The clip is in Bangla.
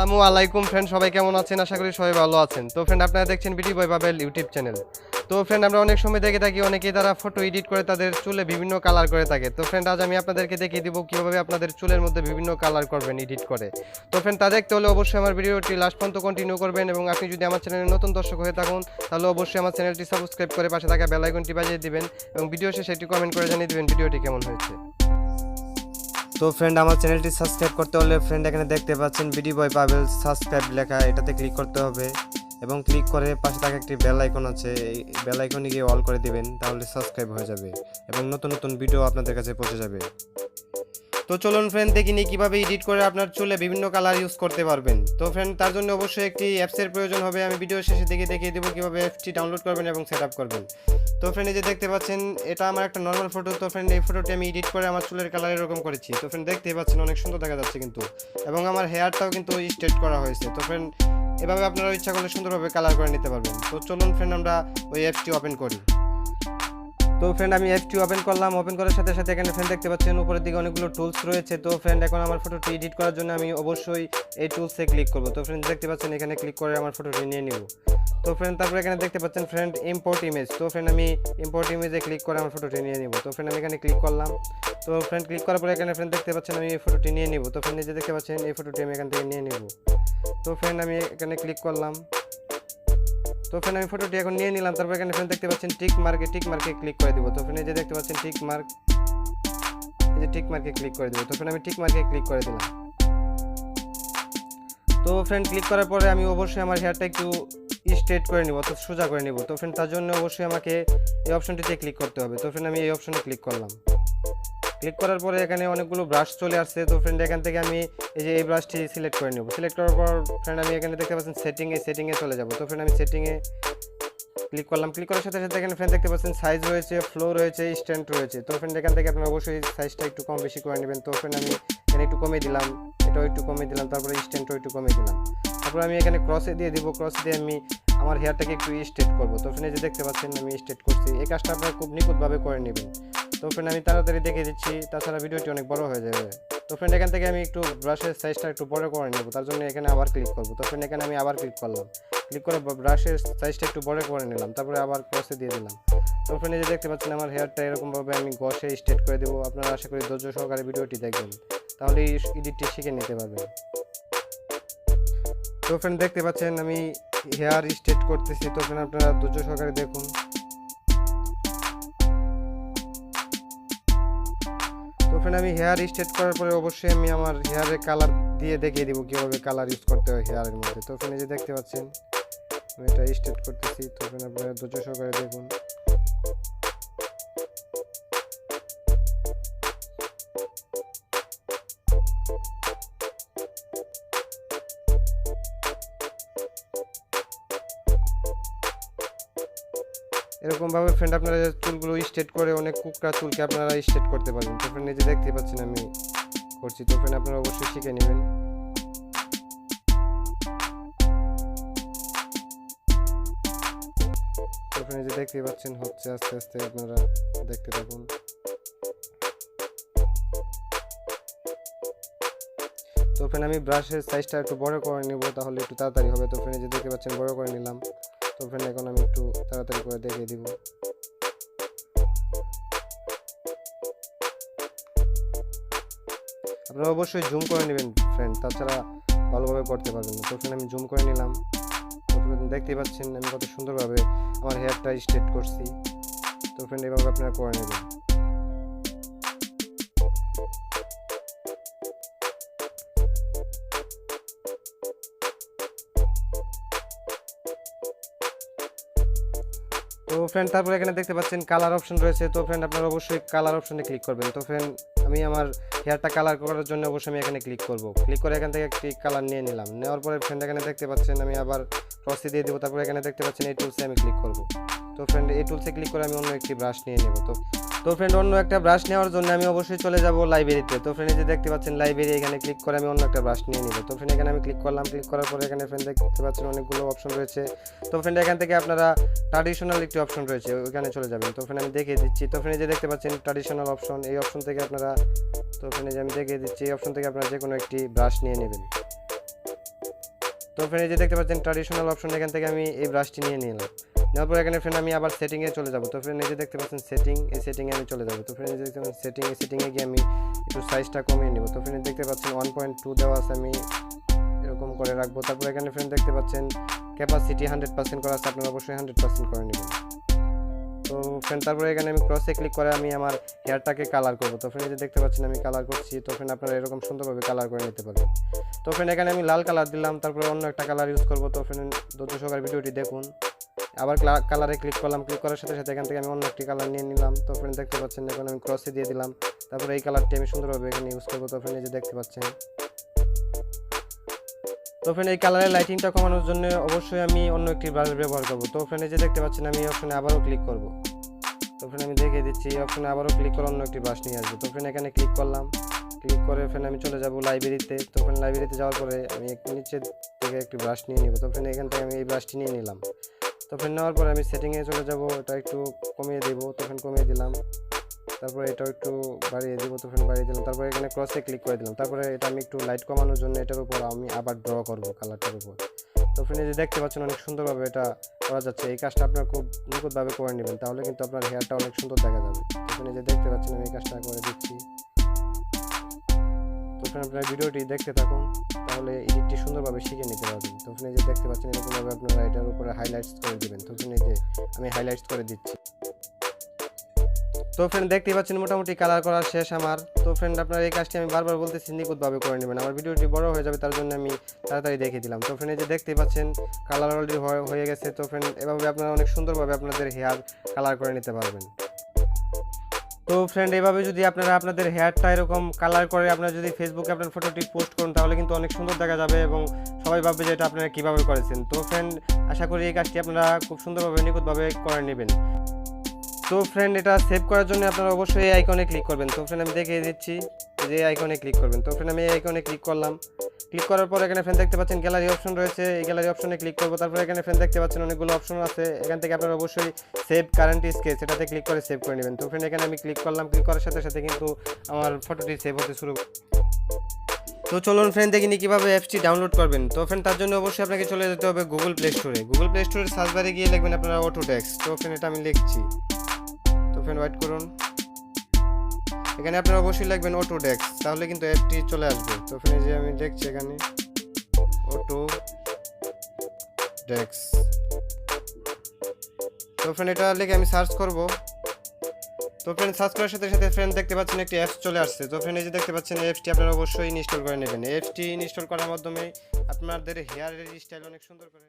আসসালামু আলাইকুম ফ্রেন্ড, সবাই কেমন আছেন? আশা করি সবাই ভালো আছেন। তো ফ্রেন্ড, আপনারা দেখছেন বিডি বয় পাবেল ইউটিউব চ্যানেল। তো ফ্রেন্ড, আমরা অনেক সময় দেখে থাকি অনেকেই তারা ফটো এডিট করে তাদের চুলে বিভিন্ন কালার করে থাকে। তো ফ্রেন্ড, আজ আমি আপনাদেরকে দেখিয়ে দিব কীভাবে আপনাদের চুলের মধ্যে বিভিন্ন কালার করবেন এডিট করে। তো ফ্রেন্ড, তা দেখতে হলে অবশ্যই আমার ভিডিওটি লাস্ট পর্যন্ত কন্টিনিউ করবেন, এবং আপনি যদি আমার চ্যানেলে নতুন দর্শক হয়ে থাকুন তাহলে অবশ্যই আমার চ্যানেলটি সাবস্ক্রাইব করে পাশে থাকা বেল আইকনটি বাজিয়ে দিবেন, এবং ভিডিও শেষে একটি কমেন্ট করে জানিয়ে দিবেন ভিডিওটি কেমন হয়েছে। তো ফ্রেন্ড, আমার চ্যানেলটি সাবস্ক্রাইব করতে হলে ফ্রেন্ড এখানে দেখতে পাচ্ছেন বিডি বয় পাবেল সাবস্ক্রাইব লেখা, এটাতে ক্লিক করতে হবে, এবং ক্লিক করে পাশে থাকা একটি বেল আইকন আছে, এই বেল আইকনে গিয়ে অল করে দিবেন, তাহলে সাবস্ক্রাইব হয়ে যাবে এবং নতুন নতুন ভিডিও আপনাদের কাছে পৌঁছে যাবে। তো চলুন ফ্রেন্ড, দেখিনি কীভাবে এডিট করে আপনার চুলে বিভিন্ন কালার ইউজ করতে পারবেন। তো ফ্রেন্ড, তার জন্য অবশ্যই একটি অ্যাপসের প্রয়োজন হবে। আমি ভিডিও শেষে দেখিয়ে দেবো কীভাবে অ্যাপসটি ডাউনলোড করবেন এবং সেট আপ করবেন। তো ফ্রেন্ড, এই যে দেখতে পাচ্ছেন এটা আমার একটা নর্মাল ফটো। তো ফ্রেন্ড, এই ফটোটি আমি এডিট করে আমার চুলের কালার এরকম করেছি। তো ফ্রেন্ড, দেখতেই পাচ্ছেন অনেক সুন্দর দেখা যাচ্ছে কিন্তু, এবং আমার হেয়ারটাও কিন্তু স্ট্রেট করা হয়েছে। তো ফ্রেন্ড, এভাবে আপনারা ইচ্ছা করলে সুন্দরভাবে কালার করে নিতে পারবেন। তো চলুন ফ্রেন্ড, আমরা ওই অ্যাপসটি ওপেন করি। তো ফ্রেন্ড, আমি অ্যাপসটি ওপেন করলাম। ওপেন করার সাথে সাথে এখানে ফ্রেন্ড দেখতে পাচ্ছেন উপরের দিকে অনেকগুলো টুলস রয়েছে। তো ফ্রেন্ড, এখন আমার ফটোটি এডিট করার জন্য আমি অবশ্যই এই টুলসে ক্লিক করব। তো ফ্রেন্ড, দেখতে পাচ্ছেন এখানে ক্লিক করে আমার ফটোটি নিয়ে নিব। তো ফ্রেন্ড, তারপরে এখানে দেখতে পাচ্ছেন ফ্রেন্ড ইম্পোর্ট ইমেজ। তো ফ্রেন্ড, আমি ইম্পোর্ট ইমেজে ক্লিক করে আমার ফটোটি নিয়ে নিব। তো ফ্রেন্ড, আমি এখানে ক্লিক করলাম। তো ফ্রেন্ড, ক্লিক করার পরে এখানে ফ্রেন্ড দেখতে পাচ্ছেন আমি এই ফটোটি নিয়ে নিব। তো ফ্রেন্ড, নিজে দেখতে পাচ্ছেন এই ফটোটি আমি এখান থেকে নিয়ে নিব। তো ফ্রেন্ড, আমি এখানে ক্লিক করলাম। তো ফ্রেন্ড, আমি ফটোটি এখন নিয়ে নিলাম। তারপর এখানে ফ্রেন্ড দেখতে পাচ্ছেন টিক মার্কে ক্লিক করে দিব। তো ফ্রেন্ড, এই যে দেখতে পাচ্ছেন টিক মার্কে ক্লিক করে দিব। তো ফ্রেন্ড, আমি টিক মার্কে ক্লিক করে দিলাম। তো ফ্রেন্ড, ক্লিক করার পরে আমি অবশ্যই আমার হেয়ারটা একটু স্ট্রেট করে নিব, অর্থাৎ সোজা করে নিব। তো ফ্রেন্ড, তার জন্য অবশ্যই আমাকে এই অপশনটিতে ক্লিক করতে হবে। তো ফ্রেন্ড, আমি এই অপশনে ক্লিক করলাম। ক্লিক করার পরে এখানে অনেকগুলো ব্রাশ চলে আসছে। তো ফ্রেন্ড, এখান থেকে আমি এই যে এই ব্রাশটি সিলেক্ট করে নেব। সিলেক্ট করার পর ফ্রেন্ড, আমি এখানে দেখতে পাচ্ছেন সেটিংয়ে চলে যাব। তো ফ্রেন্ড, আমি সেটিংয়ে ক্লিক করলাম। ক্লিক করার সাথে সাথে এখানে ফ্রেন্ড দেখতে পাচ্ছেন সাইজ রয়েছে, ফ্লো রয়েছে, স্ট্যান্ড রয়েছে। তো ফ্রেন্ড, এখান থেকে আপনারা অবশ্যই সাইজটা একটু কম বেশি করে নেবেন। তো ফ্রেন্ড, আমি এখানে একটু কমিয়ে দিলাম, এটাও একটু কমিয়ে দিলাম, তারপরে স্ট্যান্ডটাও একটু কমিয়ে দিলাম। তারপরে আমি এখানে ক্রসে দিয়ে দিব। ক্রসে দিয়ে আমি আমার হেয়ারটাকে একটু স্ট্রেট করবো। তো ফ্রেন্ড, এই যে দেখতে পাচ্ছেন আমি স্ট্রেট করছি। এই কাজটা আপনারা খুব নিখুঁতভাবে করে নেবেন। তো ফ্রেন্ড, আমি তাড়াতাড়ি দেখে দিচ্ছি, তাছাড়া ভিডিওটি অনেক বড় হয়ে যাবে। তো ফ্রেন্ড, এখান থেকে আমি একটু ব্রাশের সাইজটা একটু বড় করে নেব, তার জন্য এখানে আবার ক্লিক করব। তো ফ্রেন্ড, এখানে আমি আবার ক্লিক করলাম। ক্লিক করে ব্রাশের সাইজটা একটু বড় করে নিলাম, তারপরে আবার ক্রসে দিয়ে দিলাম। তো ফ্রেন্ড, এই যে দেখতে পাচ্ছেন আমার হেয়ারটা এরকমভাবে আমি ঘষে স্ট্রেট করে দেবো। আপনারা আশা করি ধৈর্য সহকারে ভিডিওটি দেখবেন, তাহলে এই এডিটটি শিখে নিতে পারবেন। তো ফ্রেন্ড, দেখতে পাচ্ছেন আমি হেয়ার স্ট্রেট করতেছি। তো ফ্রেন্ড, আপনারা ধৈর্য সহকারে দেখুন। তো ফ্রেন্ড, আমি হেয়ার স্ট্রেট করার পরে অবশ্যই আমি আমার হেয়ারে কালার দিয়ে দেখিয়ে দিব কীভাবে কালার ইউজ করতে হয় হেয়ারের মধ্যে। তো ফ্রেন্ড, এই যে দেখতে পাচ্ছেন আমি এটা স্ট্রেট করতেছি। তো ফ্রেন্ড, আপনারা ধৈর্য সহকারে দেখুন। এরকমভাবে ফ্রেন্ড, আপনারা চুলগুলো স্ট্রেট করে অনেক কুকড়া চুলকে আপনারা স্ট্রেট করতে পারবেন। তো ফ্রেন্ড, এই যে দেখতে পাচ্ছেন আমি করছি। তো ফ্রেন্ড, আপনারা অবশ্যই শিখে নেবেন। তো ফ্রেন্ড, এই যে দেখতে পাচ্ছেন হচ্ছে, আস্তে আস্তে আপনারা দেখতে থাকুন। তো ফ্রেন্ড, আমি ব্রাশের সাইজটা একটু বড় করে নেব, তাহলে একটু তাড়াতাড়ি হবে। তো ফ্রেন্ড, এই যে দেখতে পাচ্ছেন বড় করে নিলাম। তো ফ্রেন্ড, এখন আমি একটু তাড়াতাড়ি করে দেখিয়ে দিব। আপনারা অবশ্যই জুম করে নেবেন ফ্রেন্ড, তাছাড়া ভালোভাবে করতে পারবেন না। তো ফ্রেন্ড, আমি জুম করে নিলাম। তো ফ্রেন্ড, দেখতেই পাচ্ছেন আমি কত সুন্দরভাবে আমার হেয়ারটা স্ট্রেট করছি। তো ফ্রেন্ড, এভাবে আপনারা করে নেবেন। তো ফ্রেন্ড, তারপরে এখানে দেখতে পাচ্ছেন কালার অপশন রয়েছে। তো ফ্রেন্ড, আপনারা অবশ্যই কালার অপশনে ক্লিক করবেন। তো ফ্রেন্ড, আমি আমার হেয়ারটা কালার করার জন্য অবশ্যই আমি এখানে ক্লিক করব। ক্লিক করে এখান থেকে একটি কালার নিয়ে নিলাম। নেওয়ার পরে ফ্রেন্ড, এখানে দেখতে পাচ্ছেন আমি আবার ক্রসে দিয়ে দেবো। তারপরে এখানে দেখতে পাচ্ছেন এই টুলসে আমি ক্লিক করব। তো ফ্রেন্ড, এই টুলসে ক্লিক করে আমি অন্য একটি ব্রাশ নিয়ে নেব। তো ফ্রেন্ড, অন্য একটা ব্রাশ নেওয়ার জন্য আমি অবশ্যই চলে যাব লাইব্রেরিতে। তো ফ্রেন্ড, এই যে দেখতে পাচ্ছেন লাইব্রেরি, এখানে ক্লিক করে আমি অন্য একটা ব্রাশ নিয়ে নিব। তো ফ্রেন্ড, এখানে আমি ক্লিক করলাম। ক্লিক করার পরে এখানে ফ্রেন্ড দেখতে পাচ্ছেন অনেকগুলো অপশন রয়েছে। তো ফ্রেন্ড, এখান থেকে আপনারা ট্র্যাডিশনাল একটি অপশন রয়েছে, ওইখানে চলে যাবেন। তো ফ্রেন্ড, আমি দেখিয়ে দিচ্ছি। তো ফ্রেন্ড, এই যে দেখতে পাচ্ছেন ট্র্যাডিশনাল অপশন, এই অপশন থেকে আপনারা, তো ফ্রেন্ড, এই যে আমি দেখিয়ে দিচ্ছি, এই অপশন থেকে আপনারা যে কোনো একটি ব্রাশ নিয়ে নেবেন। তো ফ্রেন্ড এই যে দেখতে পাচ্ছেন ট্র্যাডিশনাল অপশন, এখান থেকে আমি এই ব্রাশটি নিয়ে নিলাম। নেওয়ার পর এখানে ফ্রেন্ড আমি আবার সেটিংয়ে চলে যাব। তো ফ্রেন্ড এই যে দেখতে পাচ্ছেন সেটিং, এই সেটিংয়ে আমি চলে যাব। তো ফ্রেন্ড এই যে দেখতে পাচ্ছেন সেটিংয়ে গিয়ে আমি একটু সাইজটা কমিয়ে নেব। তো ফ্রেন্ড দেখতে পাচ্ছেন 1.2 দেওয়া আছে, আমি এরকম করে রাখবো। তারপর এখানে ফ্রেন্ড দেখতে পাচ্ছেন ক্যাপাসিটি 100% করা আছে, আপনারা অবশ্যই 100% করে নেবেন। তো ফ্রেন্ড তারপরে এখানে আমি ক্রসে ক্লিক করে আমি আমার হেয়ারটাকে কালার করব। তো ফ্রেন্ড এই যে দেখতে পাচ্ছেন আমি কালার করছি। তো ফ্রেন্ড আপনারা এরকম সুন্দরভাবে কালার করে নিতে পারবেন। তো ফ্রেন্ড এখানে আমি লাল কালার দিলাম, তারপরে অন্য একটা কালার ইউজ করব। তো ফ্রেন্ড ধৈর্য সহকারে ভিডিওটি দেখুন। আবার কালারে ক্লিক করলাম, ক্লিক করার সাথে সাথে এখান থেকে আমি অন্য একটি কালার নিয়ে নিলাম। তো ফ্রেন্ড দেখতে পাচ্ছেন এখন আমি ক্রসে দিয়ে দিলাম, তারপরে এই কালারটি আমি সুন্দরভাবে এখানে ইউজ করব। তো ফ্রেন্ড এই যে দেখতে পাচ্ছেন। তো ফ্রেন্ড এই কালারের লাইটিংটা কমানোর জন্য অবশ্যই আমি অন্য একটি ব্রাশ ব্যবহার করব। তো ফ্রেন্ড এই যে দেখতে পাচ্ছেন আমি এই অপশনে আবারও ক্লিক করব। তো ফ্রেন্ড আমি দেখিয়ে দিচ্ছি, এই অপশনে আবারও ক্লিক করে অন্য একটি ব্রাশ নিয়ে আসবো। তো ফ্রেন্ড এখানে ক্লিক করলাম, ক্লিক করে ফ্রেন্ড আমি চলে যাব লাইব্রেরিতে। তো ফ্রেন্ড লাইব্রেরিতে যাওয়ার পরে আমি একটু নিচে থেকে একটি ব্রাশ নিয়ে নিব। তো ফ্রেন্ড এখান থেকে আমি এই ব্রাশটি নিয়ে নিলাম। তো ফ্রেন্ড নেওয়ার পরে আমি সেটিংয়ে চলে যাব, এটা একটু কমিয়ে দেব। তো ফ্রেন্ড কমিয়ে দিলাম, তারপরে এটাও একটু বাড়িয়ে দেবো। তো ফ্রেন্ড বাড়িয়ে দিলাম, তারপরে এখানে ক্রসে ক্লিক করে দিলাম। তারপরে এটা আমি একটু লাইট কমানোর জন্য এটার উপর আমি আবার ড্র করব কালারটার উপর। তো ফ্রেন্ড এই যে দেখতে পাচ্ছেন অনেক সুন্দরভাবে এটা করা যাচ্ছে। এই কাজটা আপনারা খুব নিখুঁতভাবে করে নেবেন, তাহলে কিন্তু আপনার হেয়ারটা অনেক সুন্দর দেখা যাবে। তো ফ্রেন্ড এই যে দেখতে পাচ্ছেন আমি এই কাজটা করে দিচ্ছি। তো ফ্রেন্ড আপনারা ভিডিওটি দেখতে থাকুন, তাহলে এডিটটি সুন্দরভাবে শিখে নিতে পারবেন। তো ফ্রেন্ড এই যে দেখতে পাচ্ছেন এরকমভাবে আপনারা এটার উপরে হাইলাইটস করে দিবেন। তো ফ্রেন্ড এই যে আমি হাইলাইটস করে দিচ্ছি। তো ফ্রেন্ড দেখতেই পাচ্ছেন মোটামুটি কালার করা শেষ আমার। তো ফ্রেন্ড আপনারা এই কাজটি আমি বারবার বলতেছি নিখুঁতভাবে করে নেবেন, আমার ভিডিওটি বড় হয়ে যাবে, তার জন্য আমি তাড়াতাড়ি দেখিয়ে দিলাম। তো ফ্রেন্ড এই যে দেখতেই পাচ্ছেন কালার অলরেডি হয়ে গেছে। তো ফ্রেন্ড এভাবে আপনারা অনেক সুন্দরভাবে আপনাদের হেয়ার কালার করে নিতে পারবেন। তো ফ্রেন্ড এভাবে যদি আপনারা আপনাদের হেয়ারটা এরকম কালার করে আপনারা যদি ফেসবুকে আপনার ফটোটি পোস্ট করুন, তাহলে কিন্তু অনেক সুন্দর দেখা যাবে এবং সবাই ভাববে যে এটা আপনারা কীভাবে করেছেন। তো ফ্রেন্ড আশা করি এই কাজটি আপনারা খুব সুন্দরভাবে নিখুঁতভাবে করে নেবেন। তো ফ্রেন্ড এটা সেভ করার জন্য আপনারা অবশ্যই এই আইকনে ক্লিক করবেন। তো ফ্রেন্ড আমি দেখিয়ে দিচ্ছি যে এই আইকনে ক্লিক করবেন। তো ফ্রেন্ড আমি এই আইকনে ক্লিক করলাম, ক্লিক করার পর এখানে ফ্রেন্ড দেখতে পাচ্ছেন গ্যালারি অপশন রয়েছে, এই গ্যালারি অপশনে ক্লিক করব। তারপর এখানে ফ্রেন্ড দেখতে পাচ্ছেন অনেকগুলো অপশন আছে, এখান থেকে আপনারা অবশ্যই সেভ কারেন্ট স্কেচ এটাতে ক্লিক করে সেভ করে নেবেন। তো ফ্রেন্ড এখানে আমি ক্লিক করলাম, ক্লিক করার সাথে সাথে কিন্তু আমার ফটোটি সেভ হতে শুরু। তো চলুন ফ্রেন্ড দেখিনি কীভাবে অ্যাপসটি ডাউনলোড করবেন। তো ফ্রেন্ড তার জন্য অবশ্যই আপনাকে চলে যেতে হবে গুগল প্লে স্টোরে। গুগল প্লে স্টোরের সার্চ বারে গিয়ে লিখবেন আপনারা autodesk। তো ফ্রেন্ড এটা আমি লিখছি, তো ফ্রেন্ড ওয়েট করুন। এখানে আপনারা অবশ্যই লিখবেন autodesk, তাহলে কিন্তু অ্যাপটি চলে আসবে। তো ফ্রেন্ড যে আমি দেখছি এখানে autodesk। তো ফ্রেন্ড এটা লিখে আমি সার্চ করব। তো ফ্রেন্ড সার্চ করার সাথে সাথে ফ্রেন্ড দেখতে পাচ্ছেন একটি অ্যাপস চলে আসছে। তো ফ্রেন্ড এই যে দেখতে পাচ্ছেন এই অ্যাপসটি আপনারা অবশ্যই ইনস্টল করে নেবেন। এই অ্যাপসটি ইনস্টল করার মাধ্যমে আপনাদের হেয়ারের স্টাইল অনেক সুন্দর করে